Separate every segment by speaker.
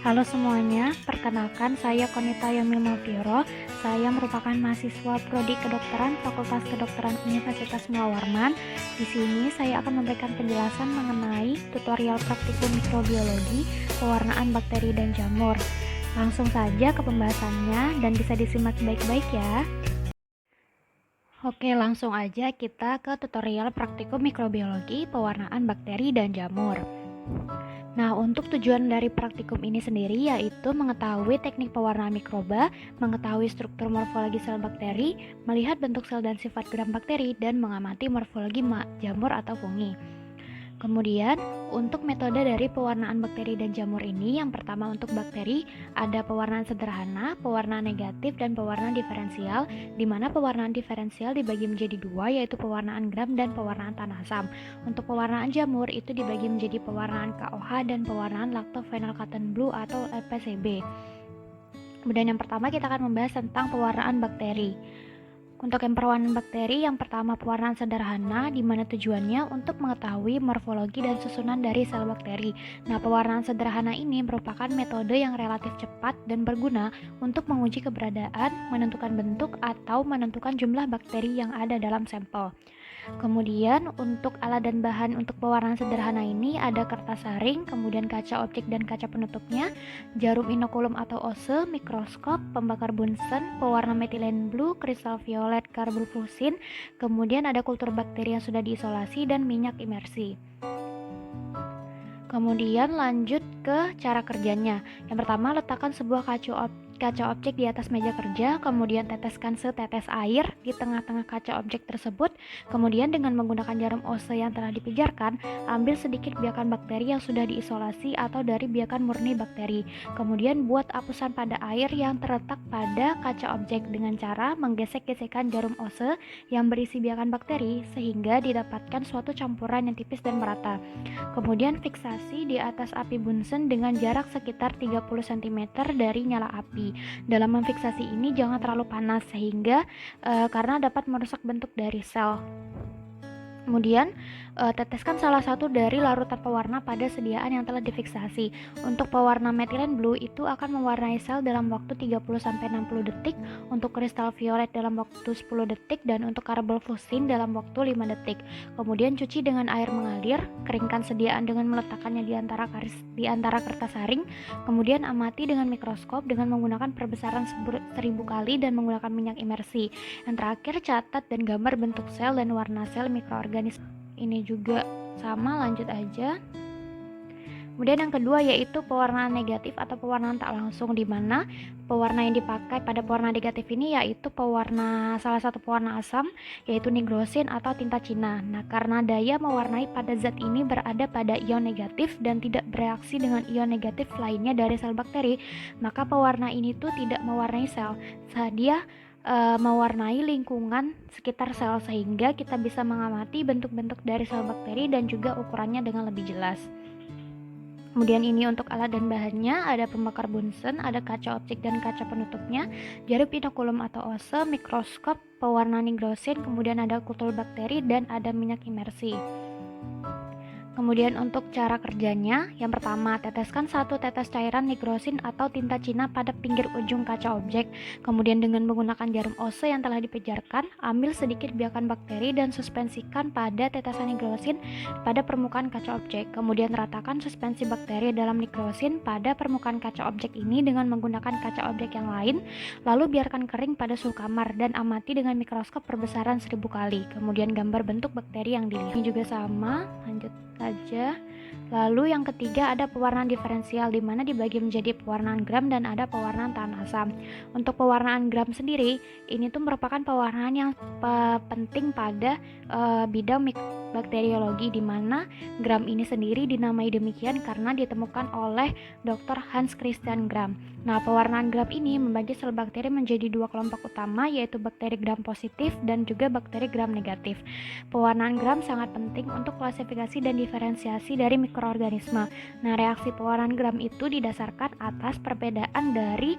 Speaker 1: Halo semuanya, perkenalkan saya Konita Yamil Malviro. Saya merupakan mahasiswa Prodi Kedokteran Fakultas Kedokteran Universitas Mula Warman. Di sini saya akan memberikan penjelasan mengenai tutorial praktikum mikrobiologi, pewarnaan bakteri dan jamur. Langsung saja ke pembahasannya dan bisa disimak baik-baik ya. Oke, langsung aja kita ke tutorial praktikum mikrobiologi, pewarnaan bakteri dan jamur. Nah, untuk tujuan dari praktikum ini sendiri yaitu mengetahui teknik pewarnaan mikroba, mengetahui struktur morfologi sel bakteri, melihat bentuk sel dan sifat gram bakteri, dan mengamati morfologi jamur atau fungi. Kemudian, untuk metode dari pewarnaan bakteri dan jamur ini, yang pertama untuk bakteri, ada pewarnaan sederhana, pewarnaan negatif, dan pewarnaan diferensial, di mana pewarnaan diferensial dibagi menjadi dua, yaitu pewarnaan gram dan pewarnaan tanah asam. Untuk pewarnaan jamur, itu dibagi menjadi pewarnaan KOH dan pewarnaan lactophenol cotton blue atau LPCB. Kemudian yang pertama kita akan membahas tentang pewarnaan bakteri. Untuk yang pewarnaan bakteri, yang pertama pewarnaan sederhana, di mana tujuannya untuk mengetahui morfologi dan susunan dari sel bakteri. Nah, pewarnaan sederhana ini merupakan metode yang relatif cepat dan berguna untuk menguji keberadaan, menentukan bentuk, atau menentukan jumlah bakteri yang ada dalam sampel. Kemudian untuk alat dan bahan untuk pewarnaan sederhana ini ada kertas saring, kemudian kaca objek dan kaca penutupnya, jarum inokulum atau ose, mikroskop, pembakar Bunsen, pewarna metilen blue, kristal violet, karbulflusin, kemudian ada kultur bakteri yang sudah diisolasi dan minyak imersi. Kemudian lanjut ke cara kerjanya. Yang pertama, letakkan sebuah kaca objek di atas meja kerja, kemudian teteskan setetes air di tengah-tengah kaca objek tersebut. Kemudian dengan menggunakan jarum ose yang telah dipijarkan, ambil sedikit biakan bakteri yang sudah diisolasi atau dari biakan murni bakteri. Kemudian buat apusan pada air yang terletak pada kaca objek dengan cara menggesek-gesekkan jarum ose yang berisi biakan bakteri sehingga didapatkan suatu campuran yang tipis dan merata. Kemudian fiksasi di atas api Bunsen dengan jarak sekitar 30 cm dari nyala api. Dalam memfiksasi ini jangan terlalu panas sehingga karena dapat merusak bentuk dari sel. Kemudian teteskan salah satu dari larutan pewarna pada sediaan yang telah difiksasi. Untuk pewarna metilen blue itu akan mewarnai sel dalam waktu 30-60 detik, untuk kristal violet dalam waktu 10 detik, dan untuk karbulflusin dalam waktu 5 detik. Kemudian cuci dengan air mengalir, keringkan sediaan dengan meletakkannya di antara kertas saring, kemudian amati dengan mikroskop dengan menggunakan perbesaran 1000 kali dan menggunakan minyak imersi. Yang terakhir, catat dan gambar bentuk sel dan warna sel mikroorganisme. Ini juga sama, lanjut aja. Kemudian yang kedua yaitu pewarnaan negatif atau pewarnaan tak langsung, di mana pewarna yang dipakai pada pewarna negatif ini yaitu salah satu pewarna asam yaitu nigrosin atau tinta Cina. Nah, karena daya mewarnai pada zat ini berada pada ion negatif dan tidak bereaksi dengan ion negatif lainnya dari sel bakteri, maka pewarna ini tuh tidak mewarnai sel. Dia mewarnai lingkungan sekitar sel sehingga kita bisa mengamati bentuk-bentuk dari sel bakteri dan juga ukurannya dengan lebih jelas. Kemudian ini untuk alat dan bahannya, ada pembakar Bunsen, ada kaca objek dan kaca penutupnya, jarum inokulum atau ose, mikroskop, pewarna nigrosin, kemudian ada kultur bakteri dan ada minyak imersi. Kemudian untuk cara kerjanya, yang pertama, teteskan 1 tetes cairan nigrosin atau tinta Cina pada pinggir ujung kaca objek. Kemudian dengan menggunakan jarum ose yang telah dipijarkan, ambil sedikit biakan bakteri dan suspensikan pada tetesan nigrosin pada permukaan kaca objek. Kemudian ratakan suspensi bakteri dalam nigrosin pada permukaan kaca objek ini dengan menggunakan kaca objek yang lain, lalu biarkan kering pada suhu kamar dan amati dengan mikroskop perbesaran 1000 kali. Kemudian gambar bentuk bakteri yang dilihat. Ini juga sama, lanjut saja. Lalu yang ketiga ada pewarnaan diferensial, di mana dibagi menjadi pewarnaan gram dan ada pewarnaan tanah asam. Untuk pewarnaan gram sendiri, ini tuh merupakan pewarnaan yang penting pada bidang bakteriologi, di mana gram ini sendiri dinamai demikian karena ditemukan oleh Dr. Hans Christian Gram. Nah, pewarnaan gram ini membagi sel bakteri menjadi 2 kelompok utama, yaitu bakteri gram positif dan juga bakteri gram negatif. Pewarnaan gram sangat penting untuk klasifikasi dan diferensiasi dari mikroorganisme. Nah, reaksi pewarnaan gram itu didasarkan atas perbedaan dari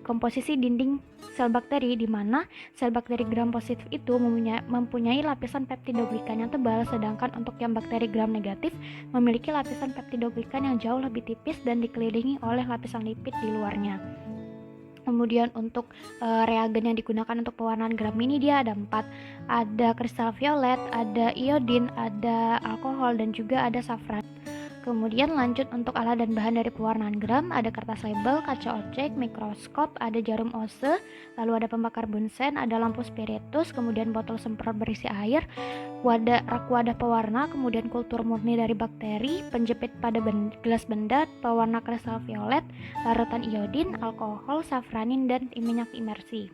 Speaker 1: komposisi dinding sel bakteri, di mana sel bakteri gram positif itu mempunyai lapisan peptidoglikan yang tebal, sedangkan untuk yang bakteri gram negatif memiliki lapisan peptidoglikan yang jauh lebih tipis dan dikelilingi oleh lapisan lipid di luarnya. Kemudian untuk reagen yang digunakan untuk pewarnaan gram ini dia ada 4. Ada kristal violet, ada iodin, ada alkohol, dan juga ada safran. Kemudian lanjut untuk alat dan bahan dari pewarnaan gram, ada kertas label, kaca objek, mikroskop, ada jarum Ose, lalu ada pembakar bunsen, ada lampu spiritus, kemudian botol semprot berisi air, rak wadah pewarna, kemudian kultur murni dari bakteri, penjepit pada gelas benda, pewarna kristal violet, larutan iodin, alkohol, safranin, dan minyak imersi.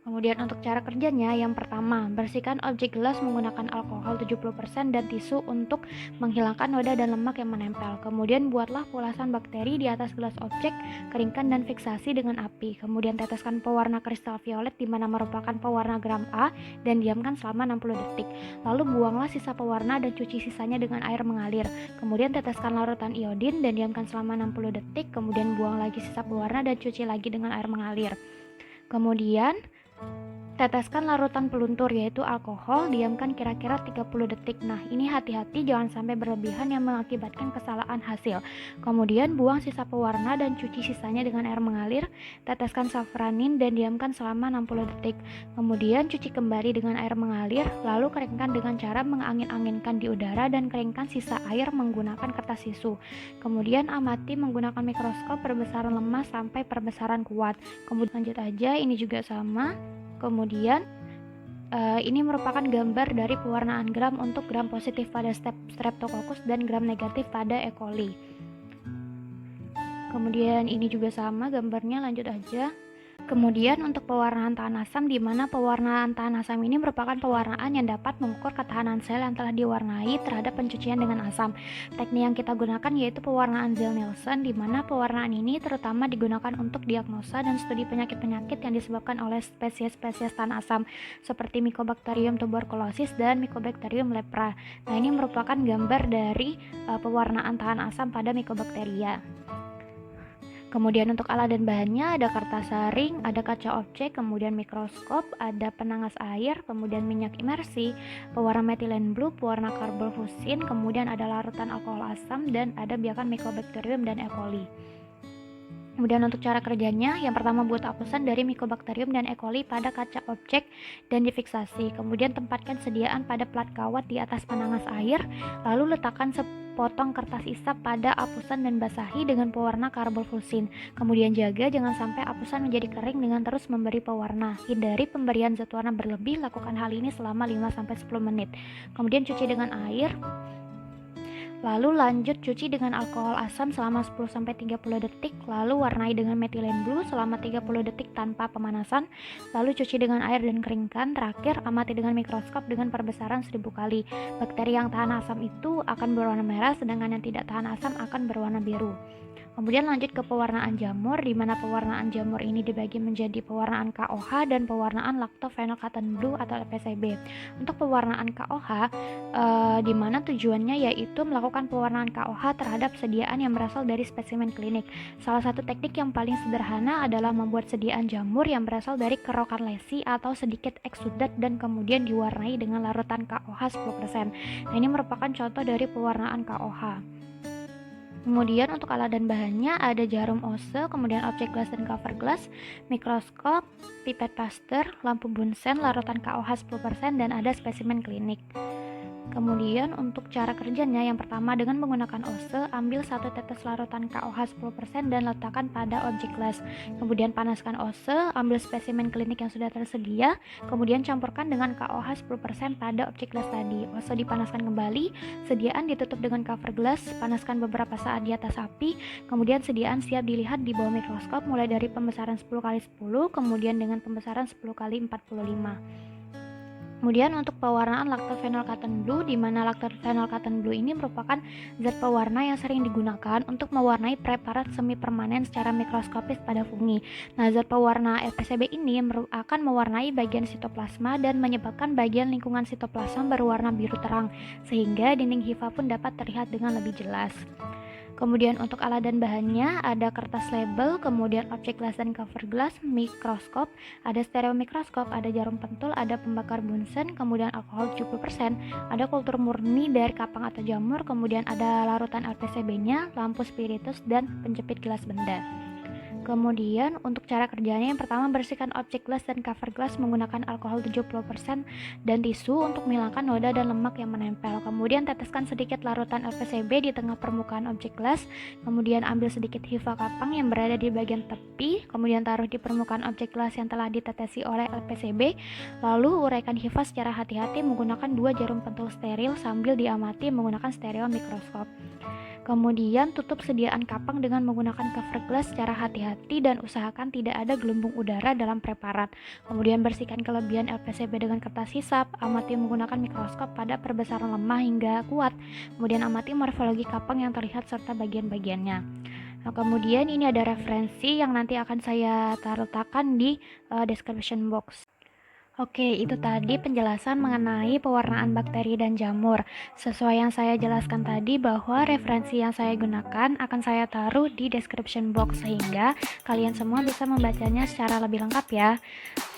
Speaker 1: Kemudian untuk cara kerjanya, yang pertama, bersihkan objek gelas menggunakan alkohol 70% dan tisu untuk menghilangkan noda dan lemak yang menempel. Kemudian buatlah pulasan bakteri di atas gelas objek, keringkan dan fiksasi dengan api. Kemudian teteskan pewarna kristal violet di mana merupakan pewarna gram A dan diamkan selama 60 detik. Lalu buanglah sisa pewarna dan cuci sisanya dengan air mengalir. Kemudian teteskan larutan iodin dan diamkan selama 60 detik. Kemudian buang lagi sisa pewarna dan cuci lagi dengan air mengalir. Kemudian teteskan larutan peluntur yaitu alkohol, diamkan kira-kira 30 detik. Nah, ini hati-hati jangan sampai berlebihan yang mengakibatkan kesalahan hasil. Kemudian buang sisa pewarna dan cuci sisanya dengan air mengalir. Teteskan safranin dan diamkan selama 60 detik. Kemudian cuci kembali dengan air mengalir, lalu keringkan dengan cara mengangin-anginkan di udara dan keringkan sisa air menggunakan kertas tisu. Kemudian amati menggunakan mikroskop perbesaran lemah sampai perbesaran kuat. Kemudian lanjut aja, ini juga sama. Kemudian ini merupakan gambar dari pewarnaan gram untuk gram positif pada Streptococcus dan gram negatif pada E. coli. Kemudian ini juga sama gambarnya, lanjut aja. Kemudian untuk pewarnaan tahan asam, di mana pewarnaan tahan asam ini merupakan pewarnaan yang dapat mengukur ketahanan sel yang telah diwarnai terhadap pencucian dengan asam. Teknik yang kita gunakan yaitu pewarnaan Zell-Nielsen, di mana pewarnaan ini terutama digunakan untuk diagnosa dan studi penyakit-penyakit yang disebabkan oleh spesies-spesies tahan asam seperti Mycobacterium tuberculosis dan Mycobacterium lepra. Nah, ini merupakan gambar dari pewarnaan tahan asam pada Mycobacteria. Kemudian untuk alat dan bahannya ada kertas saring, ada kaca objek, kemudian mikroskop, ada penangas air, kemudian minyak imersi, pewarna metilen blue, pewarna karbonfusin, kemudian ada larutan alkohol asam, dan ada biakan Mycobacterium dan E. coli. Kemudian untuk cara kerjanya, yang pertama buat hapusan dari Mycobacterium dan E. coli pada kaca objek dan difiksasi. Kemudian tempatkan sediaan pada plat kawat di atas penangas air, lalu letakkan sepotong kertas isap pada hapusan dan basahi dengan pewarna karbonfusin. Kemudian jaga jangan sampai hapusan menjadi kering dengan terus memberi pewarna. Hindari pemberian zat warna berlebih, lakukan hal ini selama 5-10 menit. Kemudian cuci dengan air. Lalu lanjut cuci dengan alkohol asam selama 10-30 detik, lalu warnai dengan metilen blue selama 30 detik tanpa pemanasan, lalu cuci dengan air dan keringkan. Terakhir, amati dengan mikroskop dengan perbesaran 1000 kali. Bakteri yang tahan asam itu akan berwarna merah, sedangkan yang tidak tahan asam akan berwarna biru. Kemudian lanjut ke pewarnaan jamur, di mana pewarnaan jamur ini dibagi menjadi pewarnaan KOH dan pewarnaan lactophenol cotton blue atau LPCB. Untuk pewarnaan KOH, di mana tujuannya yaitu melakukan pewarnaan KOH terhadap sediaan yang berasal dari spesimen klinik. Salah satu teknik yang paling sederhana adalah membuat sediaan jamur yang berasal dari kerokan lesi atau sedikit eksudat dan kemudian diwarnai dengan larutan KOH 10%. Nah, ini merupakan contoh dari pewarnaan KOH. Kemudian untuk alat dan bahannya ada jarum Ose, kemudian objek gelas dan cover gelas, mikroskop, pipet Pasteur, lampu bunsen, larutan KOH 10%, dan ada spesimen klinik. Kemudian untuk cara kerjanya, yang pertama dengan menggunakan Ose, ambil 1 tetes larutan KOH 10% dan letakkan pada objek gelas. Kemudian panaskan Ose, ambil spesimen klinik yang sudah tersedia, kemudian campurkan dengan KOH 10% pada objek gelas tadi. Ose dipanaskan kembali, sediaan ditutup dengan cover gelas, panaskan beberapa saat di atas api, kemudian sediaan siap dilihat di bawah mikroskop mulai dari pembesaran 10x10, kemudian dengan pembesaran 10x45. Kemudian untuk pewarnaan lactophenol cotton blue, di mana lactophenol cotton blue ini merupakan zat pewarna yang sering digunakan untuk mewarnai preparat semi permanen secara mikroskopis pada fungi. Nah, zat pewarna LPCB ini akan mewarnai bagian sitoplasma dan menyebabkan bagian lingkungan sitoplasma berwarna biru terang, sehingga dinding hifa pun dapat terlihat dengan lebih jelas. Kemudian untuk alat dan bahannya ada kertas label, kemudian objek glass dan cover glass, mikroskop, ada stereo mikroskop, ada jarum pentul, ada pembakar Bunsen, kemudian alkohol 70%, ada kultur murni dari kapang atau jamur, kemudian ada larutan LPCB-nya, lampu spiritus, dan penjepit gelas benda. Kemudian untuk cara kerjanya, yang pertama bersihkan objek glass dan cover glass menggunakan alkohol 70% dan tisu untuk menghilangkan noda dan lemak yang menempel. Kemudian teteskan sedikit larutan LPCB di tengah permukaan objek glass. Kemudian ambil sedikit hifa kapang yang berada di bagian tepi, kemudian taruh di permukaan objek glass yang telah ditetesi oleh LPCB. Lalu uraikan hifa secara hati-hati menggunakan 2 jarum pentul steril sambil diamati menggunakan stereo mikroskop. Kemudian tutup sediaan kapang dengan menggunakan cover glass secara hati-hati dan usahakan tidak ada gelembung udara dalam preparat. Kemudian bersihkan kelebihan LPCB dengan kertas hisap, amati menggunakan mikroskop pada perbesaran lemah hingga kuat. Kemudian amati morfologi kapang yang terlihat serta bagian-bagiannya. Nah, kemudian ini ada referensi yang nanti akan saya letakkan di description box. Oke, itu tadi penjelasan mengenai pewarnaan bakteri dan jamur. Sesuai yang saya jelaskan tadi bahwa referensi yang saya gunakan akan saya taruh di description box sehingga kalian semua bisa membacanya secara lebih lengkap ya.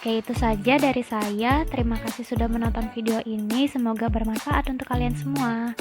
Speaker 1: Oke, itu saja dari saya. Terima kasih sudah menonton video ini. Semoga bermanfaat untuk kalian semua.